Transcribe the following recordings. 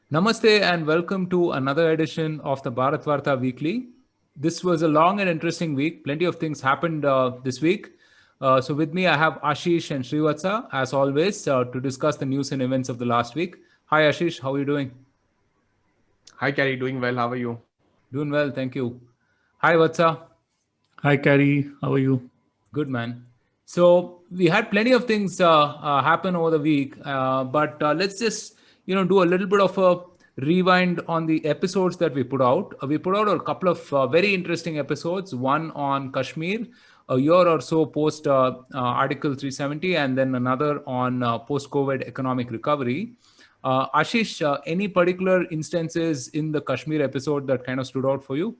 Namaste and welcome to another edition of the Bharat Varta Weekly. This was a long and interesting week. Plenty of things happened this week. So with me, I have Ashish and Srivatsa, as always, to discuss the news and events of the last week. Hi Ashish, how are you doing? Hi, Carrie. Doing well. How are you? Doing well, thank you. Hi Vatsa. Hi, Carrie. How are you? Good man. So we had plenty of things happen over the week, but let's just do a little bit of a rewind on the episodes that we put out. We put out a couple of very interesting episodes. One on Kashmir, a year or so post Article 370, and then another on post-COVID economic recovery. Ashish, any particular instances in the Kashmir episode that kind of stood out for you?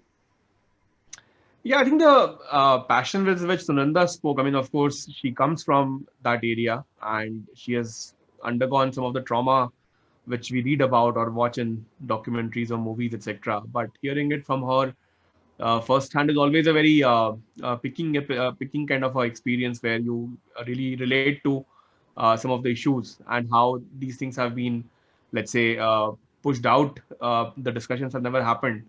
Yeah, I think the passion with which Sunanda spoke, I mean, of course, she comes from that area and she has undergone some of the trauma which we read about or watch in documentaries or movies, etc. But hearing it from her firsthand is always a very picking kind of a experience where you really relate to some of the issues and how these things have been, let's say, pushed out. The discussions have never happened,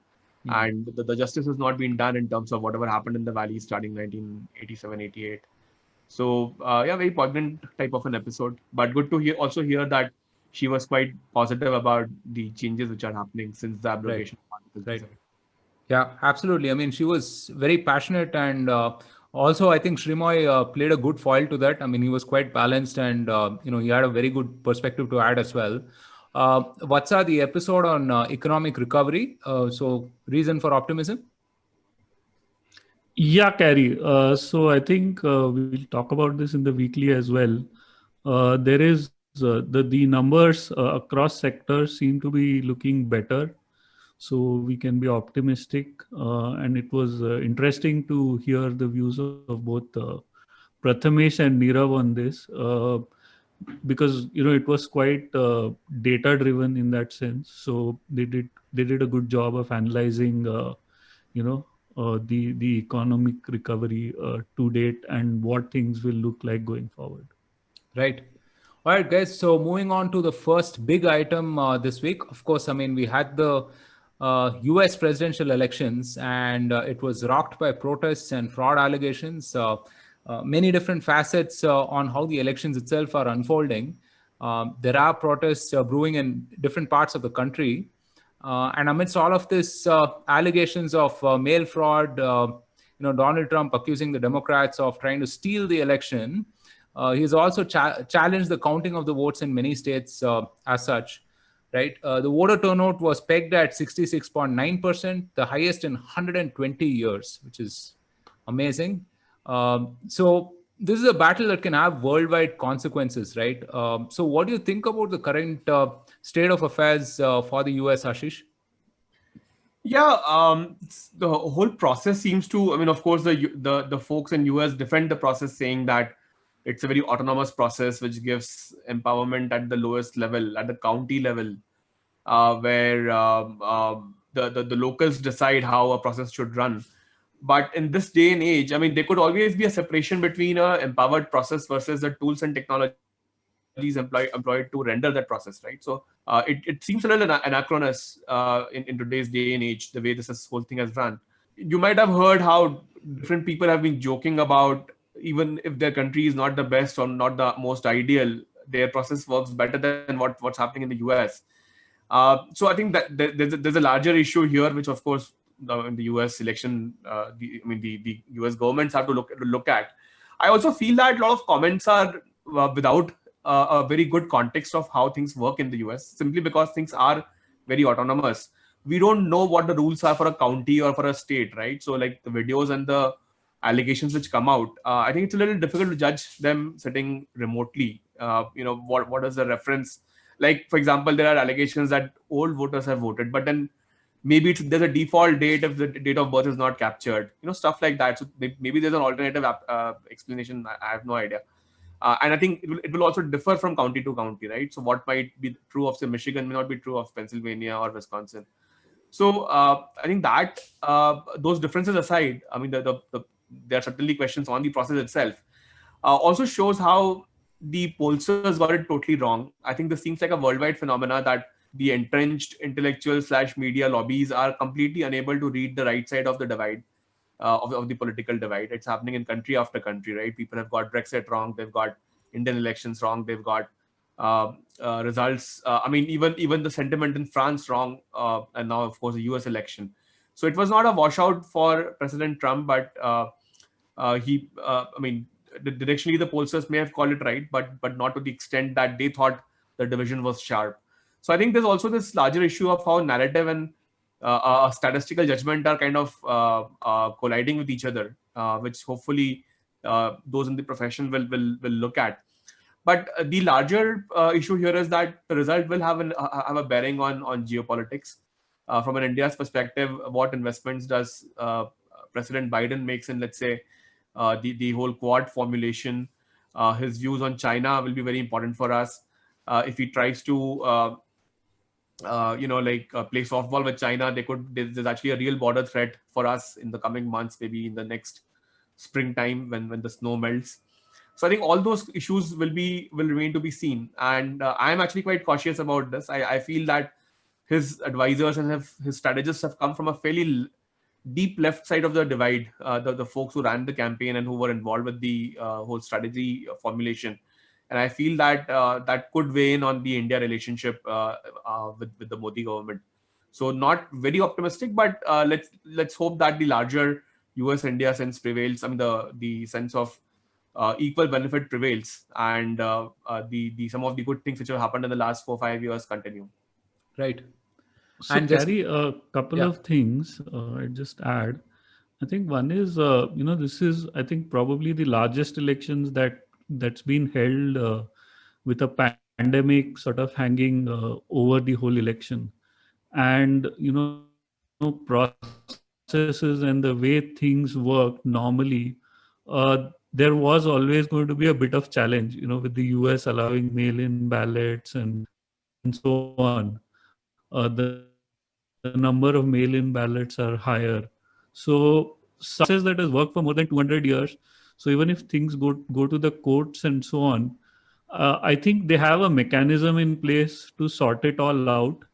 and the justice has not been done in terms of whatever happened in the valley starting 1987, 88. So yeah, very poignant type of an episode. But good to hear that she was quite positive about the changes which are happening since the Right. abrogation of Article Right. 370. Yeah, absolutely. I mean, she was very passionate, and also I think Srimoy played a good foil to that. I mean, he was quite balanced, and he had a very good perspective to add as well. Vatsa, the episode on economic recovery. So, reason for optimism. Yeah, Carrie. So I think we'll talk about this in the weekly as well. There is the numbers across sectors seem to be looking better, so we can be optimistic. And it was interesting to hear the views of both Prathamesh and Nirav on this, because it was quite data driven in that sense. So they did a good job of analyzing. You know the economic recovery to date and what things will look like going forward. Right. All right, guys. So moving on to the first big item this week. Of course, I mean, we had the US presidential elections, and it was rocked by protests and fraud allegations. Many different facets on how the elections itself are unfolding. There are protests brewing in different parts of the country. And amidst all of this allegations of mail fraud, Donald Trump accusing the Democrats of trying to steal the election. He has also challenged the counting of the votes in many states as such, right? The voter turnout was pegged at 66.9%, the highest in 120 years, which is amazing. So this is a battle that can have worldwide consequences, right? So what do you think about the current state of affairs for the US, Ashish? Yeah, the whole process seems to. I mean, of course, the folks in US defend the process, saying that it's a very autonomous process which gives empowerment at the lowest level, at the county level, where the locals decide how a process should run. But in this day and age, I mean, there could always be a separation between a empowered process versus the tools and technologies employed to render that process, right? So it seems a little anachronous in today's day and age, the way whole thing has run. You might have heard how different people have been joking about, even if their country is not the best or not the most ideal, their process works better than what's happening in the US. So I think that there's a larger issue here, which of course in the US election, the US governments have to look at. I also feel that a lot of comments are without a very good context of how things work in the US, simply because things are very autonomous. We don't know what the rules are for a county or for a state, right? So like the videos and the allegations which come out, I think it's a little difficult to judge them sitting remotely. What is the reference? Like, for example, there are allegations that old voters have voted, but then maybe there's a default date if the date of birth is not captured, stuff like that. So maybe there's an alternative explanation. I have no idea. And I think it will also differ from county to county, right? So what might be true of, say, Michigan may not be true of Pennsylvania or Wisconsin. So I think that those differences aside, I mean, there are certainly questions on the process itself. Also shows how the pollsters got it totally wrong. I think this seems like a worldwide phenomena that the entrenched intellectual / media lobbies are completely unable to read the right side of the divide, of the political divide. It's happening in country after country, right? People have got Brexit wrong, they've got Indian elections wrong, they've got results. I mean, even the sentiment in France wrong, and now of course the US election. So it was not a washout for President Trump, but I mean, directionally the pollsters may have called it right, but not to the extent that they thought the division was sharp. So I think there's also this larger issue of how narrative and statistical judgment are kind of colliding with each other, which hopefully those in the profession will look at. But the larger issue here is that the result will have a bearing on geopolitics. From an India's perspective, what investments does President Biden makes in, let's say, the whole Quad formulation? His views on China will be very important for us. If he tries to play softball with China, there's actually a real border threat for us in the coming months, maybe in the next springtime when the snow melts. So I think all those issues will remain to be seen, and I'm actually quite cautious about this. I feel that his advisors and his strategists have come from a fairly deep left side of the divide, the folks who ran the campaign and who were involved with the whole strategy formulation. And I feel that that could weigh in on the India relationship with the Modi government. So not very optimistic, but let's hope that the larger US-India sense prevails. I mean, the sense of equal benefit prevails, and the some of the good things which have happened in the last 4-5 years continue. Right. So And just- Gary, a couple of things I'd just add. I think one is, this is, I think, probably the largest elections that's been held with a pandemic sort of hanging over the whole election. And, processes and the way things work normally, there was always going to be a bit of challenge, with the US allowing mail-in ballots and so on. The number of mail-in ballots are higher. So success that has worked for more than 200 years. So even if things go to the courts and so on, I think they have a mechanism in place to sort it all out.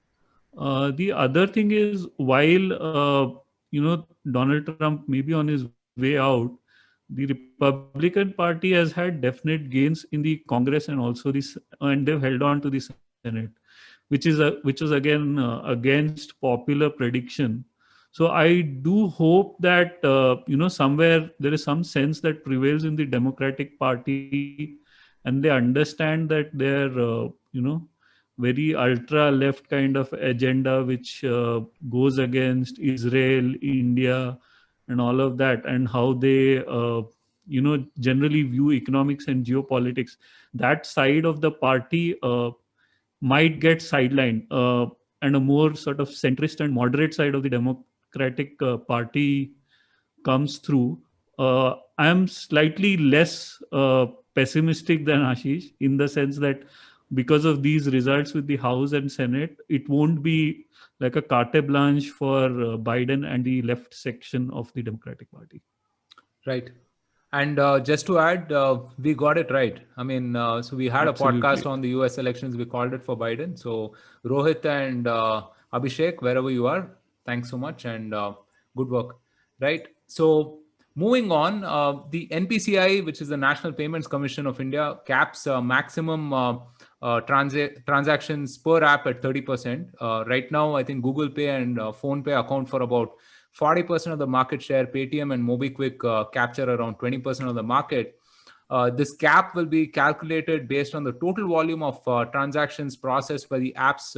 The other thing is, while Donald Trump may be on his way out, the Republican Party has had definite gains in the Congress and also and they've held on to the Senate, which is again against popular prediction. So I do hope that somewhere there is some sense that prevails in the Democratic Party, and they understand that their very ultra left kind of agenda, which goes against Israel, India, and all of that, and how they generally view economics and geopolitics. That side of the party might get sidelined, and a more sort of centrist and moderate side of the Democratic Party comes through. I am slightly less pessimistic than Ashish, in the sense that because of these results with the House and Senate, it won't be like a carte blanche for Biden and the left section of the Democratic Party. Right. And just to add, we got it right. I mean, so we had Absolutely. a podcast on the US elections. We called it for Biden. So Rohit and Abhishek, wherever you are, thanks so much and good work. Right. So moving on, the NPCI, which is the National Payments Commission of India, caps maximum transactions per app at 30%. Right now, I think Google Pay and PhonePe account for about 40% of the market share. Paytm and MobiKwik capture around 20% of the market. This cap will be calculated based on the total volume of transactions processed by the apps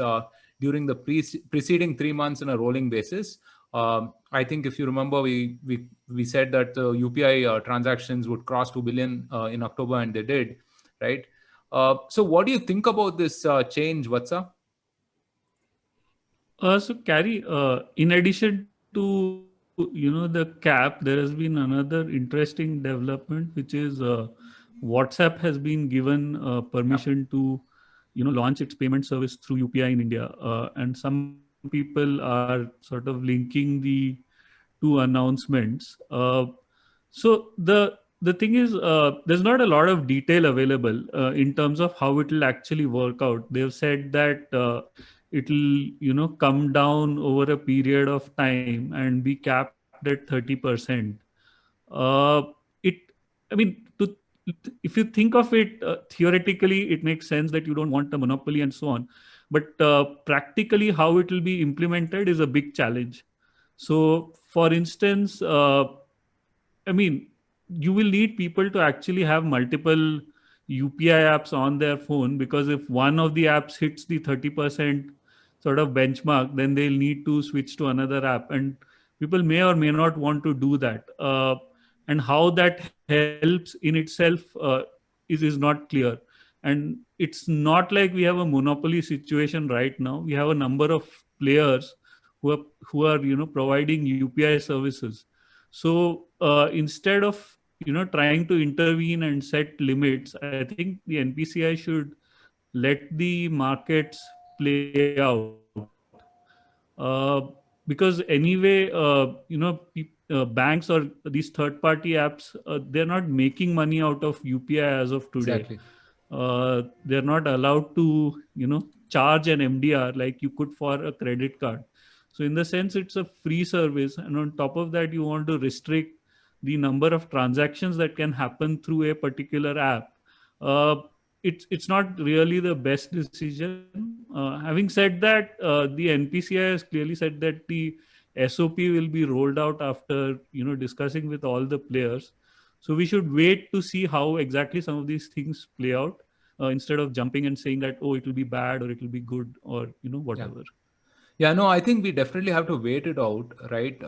during the preceding 3 months on a rolling basis. I think if you remember, we said that UPI transactions would cross 2 billion in October, and they did, right? So what do you think about this change, Vatsa? So Carrie, in addition to the cap, there has been another interesting development, which is WhatsApp has been given permission to launch its payment service through UPI in India, and some people are sort of linking the two announcements. So the thing is, there's not a lot of detail available in terms of how it will actually work out. They've said that it'll come down over a period of time and be capped at 30%. uh, it I mean, if you think of it, theoretically it makes sense that you don't want a monopoly and so on, but practically how it will be implemented is a big challenge. So for instance, I mean, you will need people to actually have multiple UPI apps on their phone, because if one of the apps hits the 30% sort of benchmark, then they'll need to switch to another app. And people may or may not want to do that. And how that helps in itself is not clear. And it's not like we have a monopoly situation right now. We have a number of players who are providing UPI services. So instead of trying to intervene and set limits, I think the NPCI should let the markets play out. Because anyway, banks or these third-party apps, they're not making money out of UPI as of today. Exactly. They're not allowed to charge an MDR like you could for a credit card. So in the sense, it's a free service, and on top of that, you want to restrict the number of transactions that can happen through a particular app. uh, it's not really the best decision. Having said that, the NPCI has clearly said that the SOP will be rolled out after discussing with all the players. So we should wait to see how exactly some of these things play out, instead of jumping and saying that, oh, it will be bad or it will be good, or whatever. Yeah, no, I think we definitely have to wait it out, right?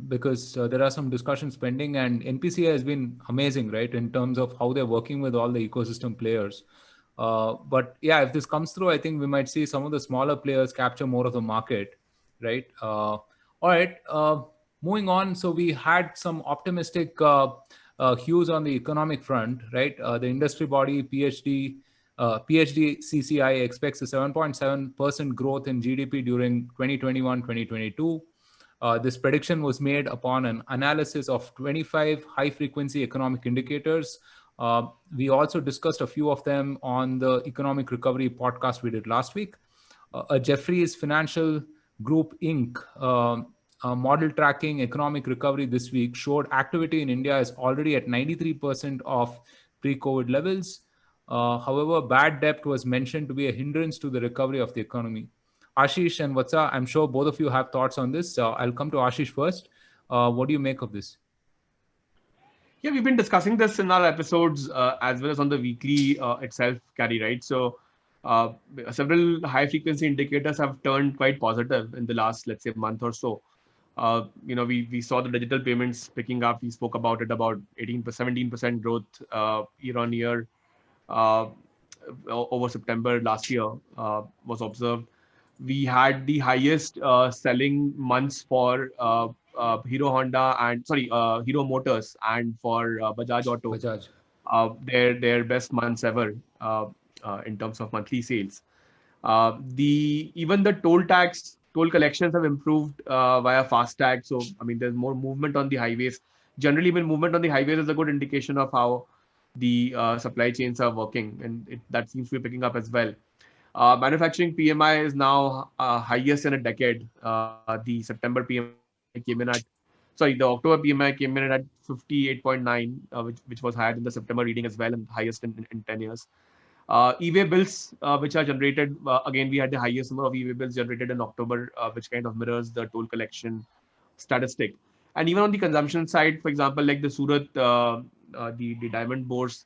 Because there are some discussions pending, and NPCI has been amazing, right, in terms of how they're working with all the ecosystem players. But yeah, if this comes through, I think we might see some of the smaller players capture more of the market, right? All right, moving on. So we had some optimistic hues on the economic front, right? The industry body PhD CCI expects a 7.7% growth in GDP during 2021-2022. This prediction was made upon an analysis of 25 high-frequency economic indicators. We also discussed a few of them on the Economic Recovery podcast we did last week. A Jefferies Financial Group Inc. Model tracking economic recovery this week showed activity in India is already at 93% of pre-COVID levels. However, bad debt was mentioned to be a hindrance to the recovery of the economy. Ashish and Vatsa, I'm sure both of you have thoughts on this. I'll come to Ashish first. What do you make of this? Yeah, we've been discussing this in our episodes as well as on the weekly itself, Carrie, right? So several high frequency indicators have turned quite positive in the last, let's say, month or so. We saw the digital payments picking up. We spoke about it, about 17% growth year on year over September last year was observed. We had the highest selling months for Hero Motors and for Bajaj Auto. Bajaj. Their best months ever in terms of monthly sales. Even the toll collections have improved via FASTag. So I mean, there's more movement on the highways. Generally, when movement on the highways is a good indication of how the supply chains are working, and that seems to be picking up as well. Manufacturing PMI is now highest in a decade. The September PMI came in at, the October PMI came in at 58.9, which was higher than the September reading as well, and highest in 10 years. E-way bills, which are generated, again, we had the highest number of e-way bills generated in October, which kind of mirrors the toll collection statistic. And even on the consumption side, for example, like the Surat, the diamond bourse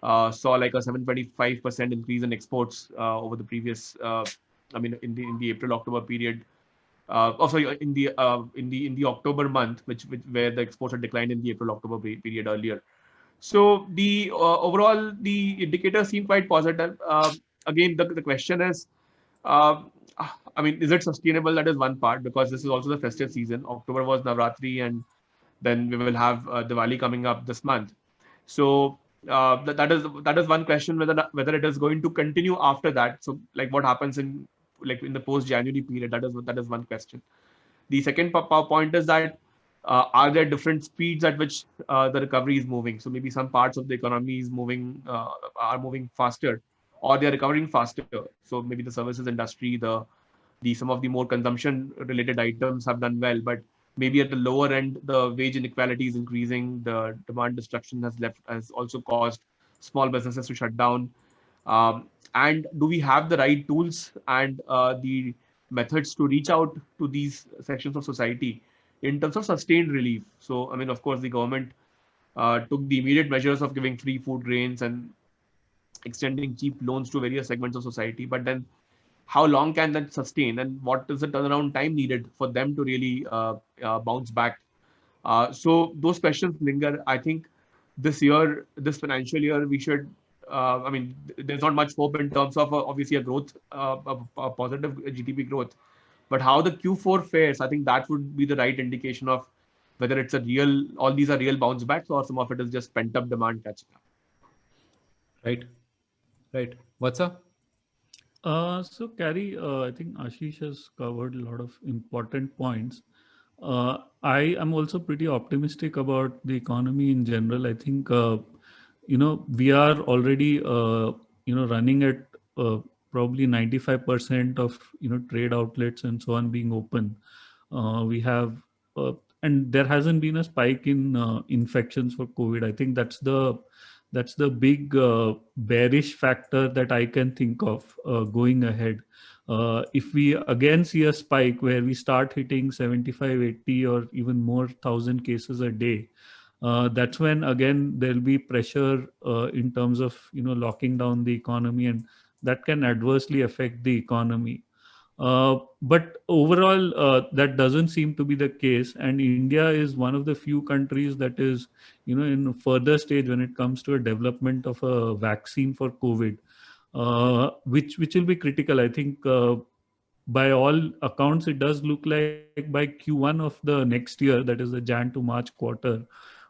saw like a 725% increase in exports over the previous, in the April-October period. In the October month, which where the exports had declined in the April-October period earlier. So the overall, the indicators seem quite positive. Again, the question is, is it sustainable? That is one part, because this is also the festive season. October was Navratri, and then we will have Diwali coming up this month. So that is one question, whether it is going to continue after that. So like what happens in the post-January period? That is one question. The second point is that are there different speeds at which the recovery is moving? So maybe some parts of the economy is are moving faster, or they are recovering faster. So maybe the services industry, the some of the more consumption related items have done well, but maybe at the lower end, the wage inequality is increasing. The demand destruction has also caused small businesses to shut down. And do we have the right tools and the methods to reach out to these sections of society in terms of sustained relief? So, I mean, of course, the government took the immediate measures of giving free food grains and extending cheap loans to various segments of society. But then, how long can that sustain, and what is the turnaround time needed for them to really bounce back? So those questions linger. I think this financial year, we should. I mean, there's not much hope in terms of obviously a growth, a positive GDP growth. But how the Q4 fares, I think that would be the right indication of whether it's all these are real bounce backs, or some of it is just pent up demand catching up. Right. What's up? So, Carrie, I think Ashish has covered a lot of important points. I am also pretty optimistic about the economy in general. I think, we are already, running at probably 95% of, trade outlets and so on being open. We have, and there hasn't been a spike in infections for COVID. I think that's the big bearish factor that I can think of going ahead. If we again see a spike where we start hitting 75, 80 or even more thousand cases a day, that's when again there'll be pressure in terms of locking down the economy, and that can adversely affect the economy. But overall, that doesn't seem to be the case, and India is one of the few countries that is, in a further stage when it comes to a development of a vaccine for COVID, which will be critical. I think by all accounts, it does look like by Q1 of the next year, that is the Jan to March quarter,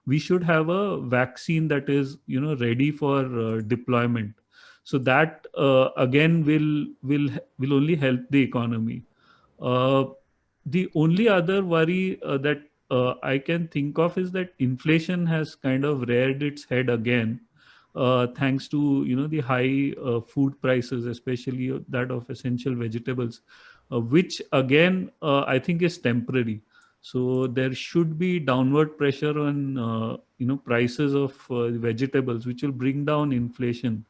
we should have a vaccine that is ready for deployment. So that again will only help the economy. The only other worry that I can think of is that inflation has kind of reared its head again, thanks to the high food prices, especially that of essential vegetables, which again I think is temporary. So there should be downward pressure on prices of vegetables, which will bring down inflation,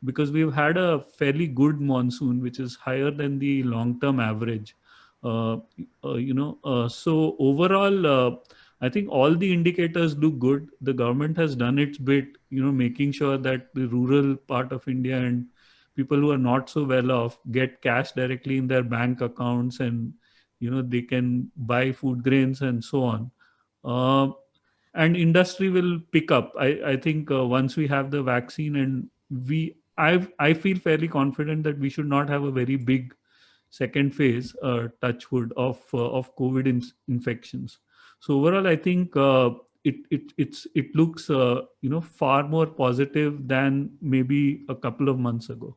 because we've had a fairly good monsoon, which is higher than the long-term average. So overall, I think all the indicators look good. The government has done its bit, making sure that the rural part of India and people who are not so well off get cash directly in their bank accounts, and they can buy food grains and so on. And industry will pick up. I think once we have the vaccine, and I feel fairly confident that we should not have a very big second phase, touch wood, of COVID infections. So overall, I think it looks far more positive than maybe a couple of months ago.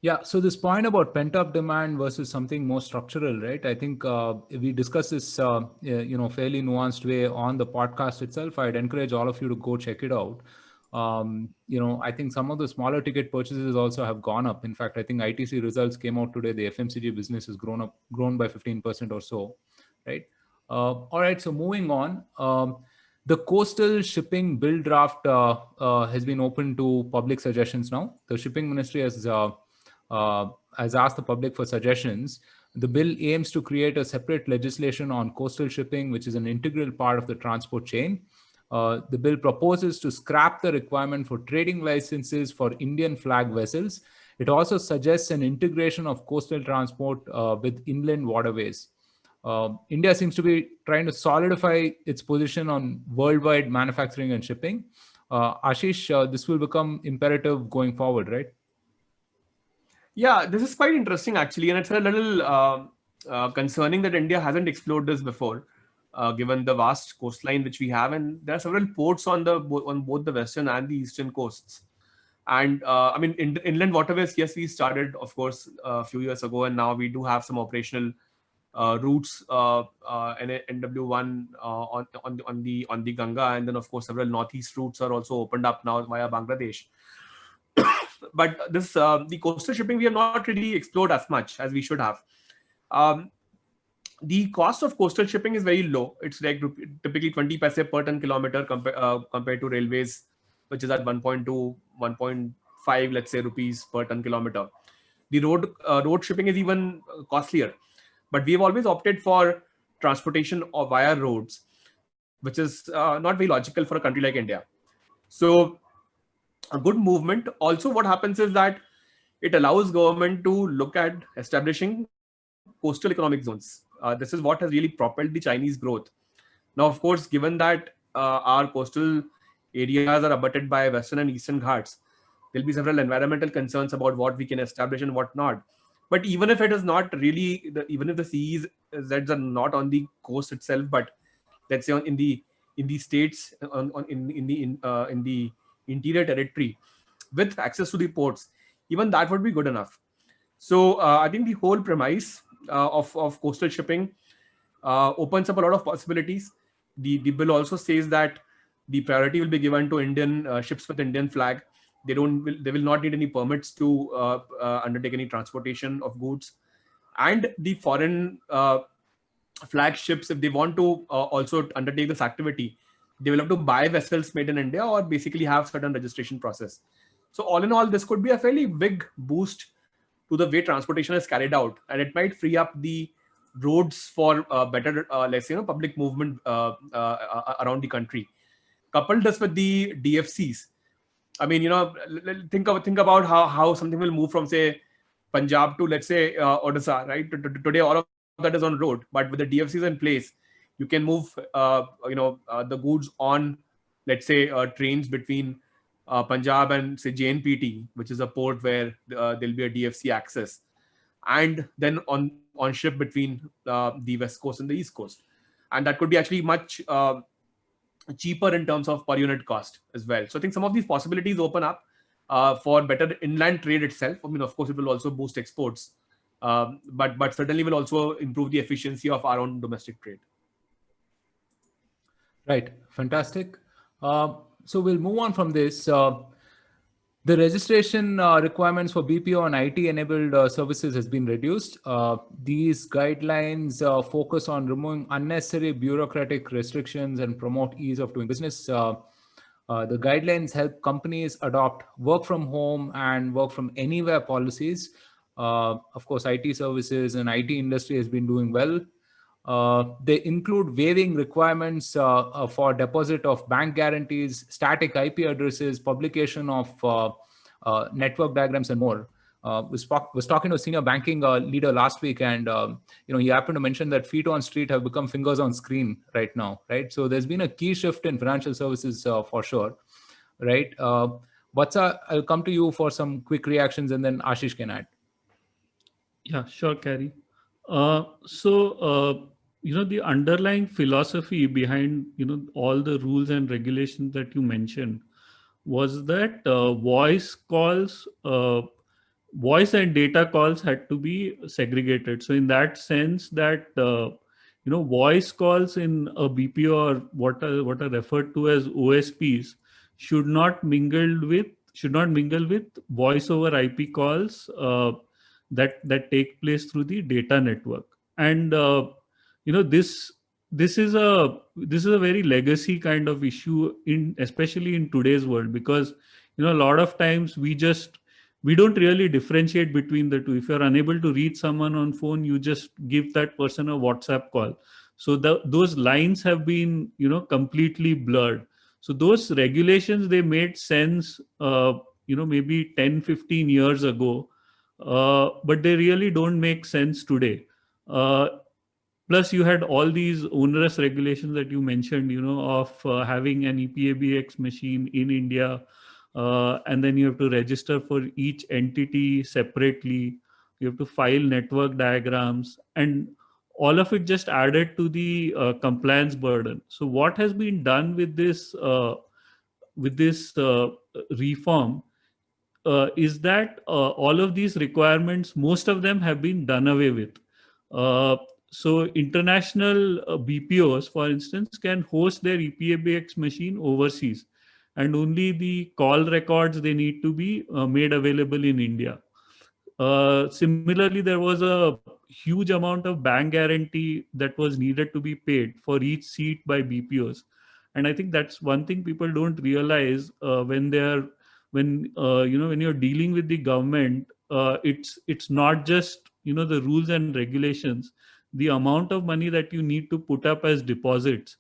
Yeah, so this point about pent-up demand versus something more structural, right? I think we discussed this, fairly nuanced way on the podcast itself. I'd encourage all of you to go check it out. I think some of the smaller ticket purchases also have gone up. In fact, I think ITC results came out today. The FMCG business has grown by 15% or so, right? All right, so moving on. The coastal shipping bill draft has been open to public suggestions now. The shipping ministry has asked the public for suggestions. The bill aims to create a separate legislation on coastal shipping, which is an integral part of the transport chain. The bill proposes to scrap the requirement for trading licenses for Indian flag vessels. It also suggests an integration of coastal transport with inland waterways. India seems to be trying to solidify its position on worldwide manufacturing and shipping. Ashish, this will become imperative going forward, right? Yeah, this is quite interesting actually, and it's a little concerning that India hasn't explored this before, given the vast coastline which we have, and there are several ports on both the western and the eastern coasts. And I mean, inland waterways, yes, we started, of course, a few years ago, and now we do have some operational routes, NW1 on the Ganga, and then of course several northeast routes are also opened up now via Bangladesh. But this the coastal shipping we have not really explored as much as we should have. The cost of coastal shipping is very low. It's like typically 20 paise per ton kilometer compared to railways, which is at 1.2, 1.5, let's say, rupees per ton kilometer. The road shipping is even costlier, but we've always opted for transportation or via roads, which is not very logical for a country like India. So a good movement. Also, what happens is that it allows government to look at establishing coastal economic zones. This is what has really propelled the Chinese growth. Now, of course, given that our coastal areas are abutted by Western and Eastern Ghats, there'll be several environmental concerns about what we can establish and what not. But even if it is not really, even if the CEZs are not on the coast itself, but let's say in the states, in the interior territory, with access to the ports, even that would be good enough. So I think the whole premise of coastal shipping opens up a lot of possibilities. The bill also says that the priority will be given to Indian ships with Indian flag. They will not need any permits to undertake any transportation of goods, and the foreign flagships, if they want to also undertake this activity, they will have to buy vessels made in India or basically have certain registration process. So all in all, this could be a fairly big boost to the way transportation is carried out, and it might free up the roads for better, let's say, public movement around the country. Coupled this with the DFCs, I mean, think about how something will move from, say, Punjab to, let's say, Odisha, right? Today, all of that is on road, but with the DFCs in place, you can move, the goods on, let's say, trains between Punjab and, say, JNPT, which is a port where there'll be a DFC access, and then on ship between the West Coast and the East Coast, and that could be actually much cheaper in terms of per unit cost as well. So I think some of these possibilities open up for better inland trade itself. I mean, of course, it will also boost exports, but certainly will also improve the efficiency of our own domestic trade. Right. Fantastic. So we'll move on from this. The registration requirements for BPO and IT-enabled services has been reduced. These guidelines focus on removing unnecessary bureaucratic restrictions and promote ease of doing business. The guidelines help companies adopt work from home and work from anywhere policies. Of course, IT services and IT industry has been doing well. They include waiving requirements for deposit of bank guarantees, static IP addresses, publication of network diagrams, and more. Was talking to a senior banking leader last week, and he happened to mention that feet on street have become fingers on screen right now, right? So there's been a key shift in financial services for sure, right? Vatsa, I'll come to you for some quick reactions, and then Ashish can add. Yeah, sure, Carrie. The underlying philosophy behind, all the rules and regulations that you mentioned was that voice and data calls had to be segregated. So in that sense that, voice calls in a BPO or what are referred to as OSPs should not mingle with voice over IP calls that take place through the data network. And this is a very legacy kind of issue especially in today's world, because a lot of times we don't really differentiate between the two. If you're unable to reach someone on phone, you just give that person a WhatsApp call. So those lines have been completely blurred. So those regulations, they made sense maybe 10-15 years ago, but they really don't make sense today. Plus, you had all these onerous regulations that you mentioned, of having an EPABX machine in India, and then you have to register for each entity separately. You have to file network diagrams, and all of it just added to the compliance burden. So, what has been done with this reform is that all of these requirements, most of them have been done away with. So international BPOs, for instance, can host their EPABX machine overseas, and only the call records they need to be made available in India. Similarly, there was a huge amount of bank guarantee that was needed to be paid for each seat by BPOs. And I think that's one thing people don't realize when they're when when you're dealing with the government. It's not just the rules and regulations, the amount of money that you need to put up as deposits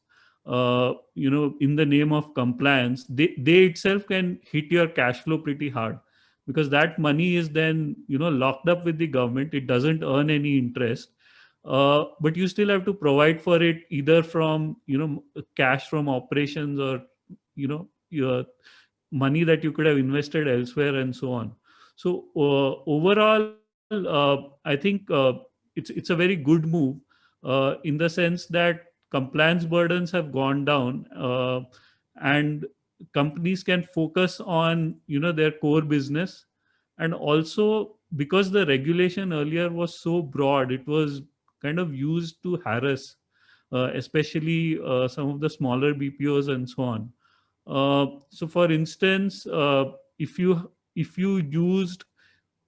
in the name of compliance. They itself can hit your cash flow pretty hard, because that money is then locked up with the government. It doesn't earn any interest, but you still have to provide for it, either from cash from operations, or your money that you could have invested elsewhere, and so on. So overall, I think it's a very good move, in the sense that compliance burdens have gone down, and companies can focus on their core business. And also, because the regulation earlier was so broad, it was kind of used to harass especially some of the smaller BPOs and so on. So for instance, if you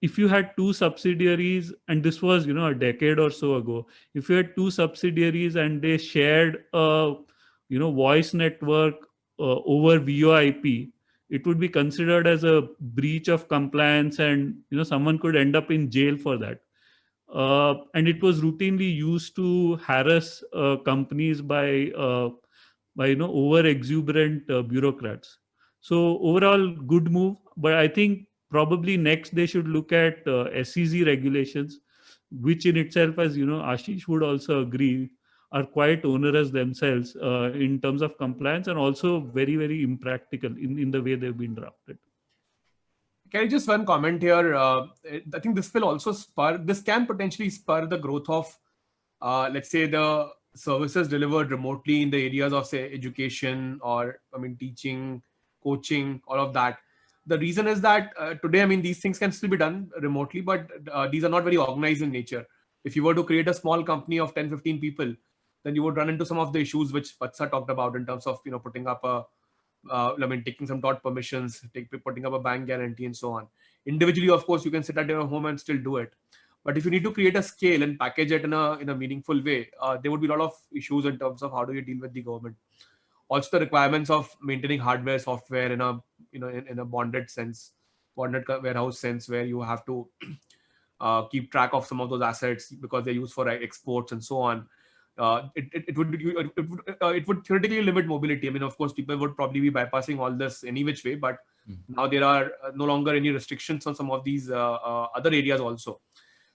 if you had two subsidiaries, and this was a decade or so ago, if you had two subsidiaries and they shared a voice network over VoIP, it would be considered as a breach of compliance, and someone could end up in jail for that. And it was routinely used to harass companies by over exuberant bureaucrats. So overall, good move. But I think probably next they should look at SEC regulations, which in itself, as Ashish would also agree, are quite onerous themselves in terms of compliance, and also very, very impractical in the way they've been drafted. Can I just one comment here? I think this will also this can potentially spur the growth of, let's say, the services delivered remotely in the areas of, say, education, or teaching, coaching, all of that. The reason is that today, these things can still be done remotely, but these are not very organized in nature. If you were to create a small company of 10, 15 people, then you would run into some of the issues which Vatsa talked about in terms of putting up a taking some dot permissions, putting up a bank guarantee, and so on. Individually, of course, you can sit at your home and still do it. But if you need to create a scale and package it in a meaningful way, there would be a lot of issues in terms of how do you deal with the government. Also, the requirements of maintaining hardware, software in a in a bonded sense, bonded warehouse sense, where you have to keep track of some of those assets because they're used for exports and so on. It would theoretically limit mobility. Of course, people would probably be bypassing all this any which way, but now there are no longer any restrictions on some of these other areas also.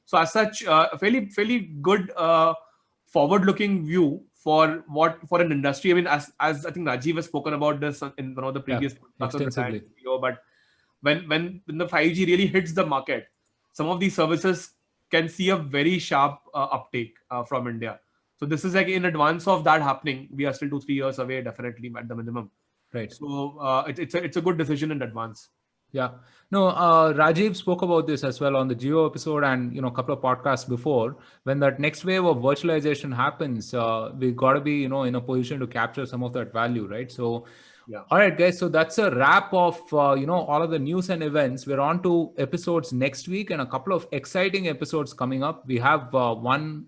So as such, a fairly good forward-looking view for an industry. As I think Rajiv has spoken about this in one of the previous extensively. But when the 5G really hits the market, some of these services can see a very sharp uptake from India. So this is like in advance of that happening. We are still 2-3 years away, definitely at the minimum. Right. So it's a good decision in advance. Yeah. No, Rajiv spoke about this as well on the Jio episode, and a couple of podcasts before. When that next wave of virtualization happens, we got to be in a position to capture some of that value, right? So, yeah. All right, guys. So that's a wrap of all of the news and events. We're on to episodes next week, and a couple of exciting episodes coming up. We have one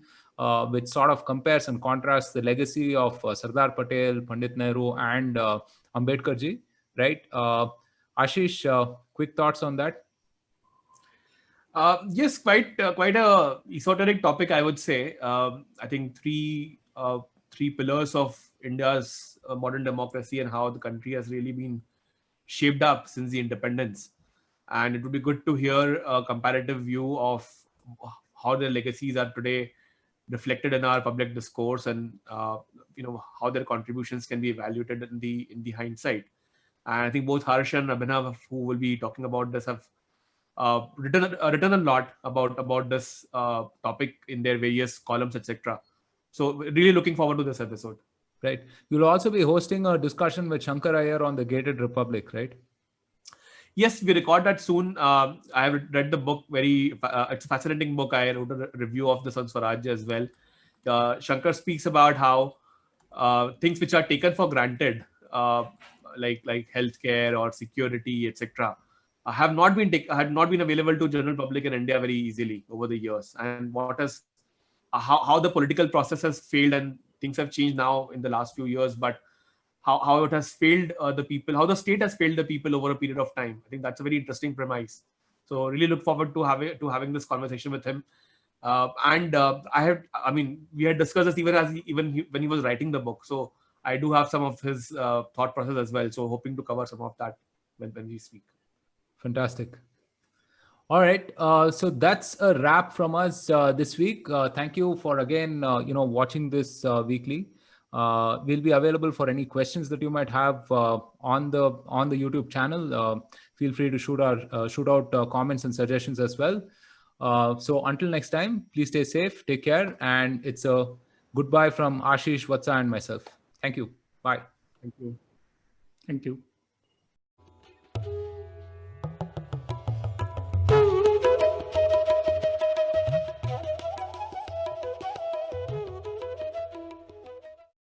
which sort of compares and contrasts the legacy of Sardar Patel, Pandit Nehru, and Ambedkar ji, right? Ashish, quick thoughts on that? Yes, quite a esoteric topic, I would say. I think three pillars of India's modern democracy and how the country has really been shaped up since the independence. And it would be good to hear a comparative view of how their legacies are today reflected in our public discourse, and how their contributions can be evaluated in the hindsight. And I think both Harsh and Abhinav, who will be talking about this, have written a lot about this topic in their various columns, etc. So really looking forward to this episode. Right. You'll also be hosting a discussion with Shankar Iyer on the Gated Republic, right? Yes, we record that soon. I have read the book. It's a fascinating book. I wrote a review of this on Swaraj as well. Shankar speaks about how things which are taken for granted, like healthcare or security, etc., had not been available to general public in India very easily over the years. And what has how the political process has failed, and things have changed now in the last few years, but how it has failed the people, how the state has failed the people over a period of time. I think that's a very interesting premise. So really look forward to having this conversation with him. We had discussed this when he was writing the book. So I do have some of his thought process as well. So hoping to cover some of that when we speak. Fantastic. All right. So that's a wrap from us this week. Thank you for again, watching this weekly. We'll be available for any questions that you might have on the YouTube channel. Feel free to shoot out comments and suggestions as well. So until next time, please stay safe, take care, and it's a goodbye from Ashish, Vatsa, and myself. Thank you. Bye. Thank you. Thank you.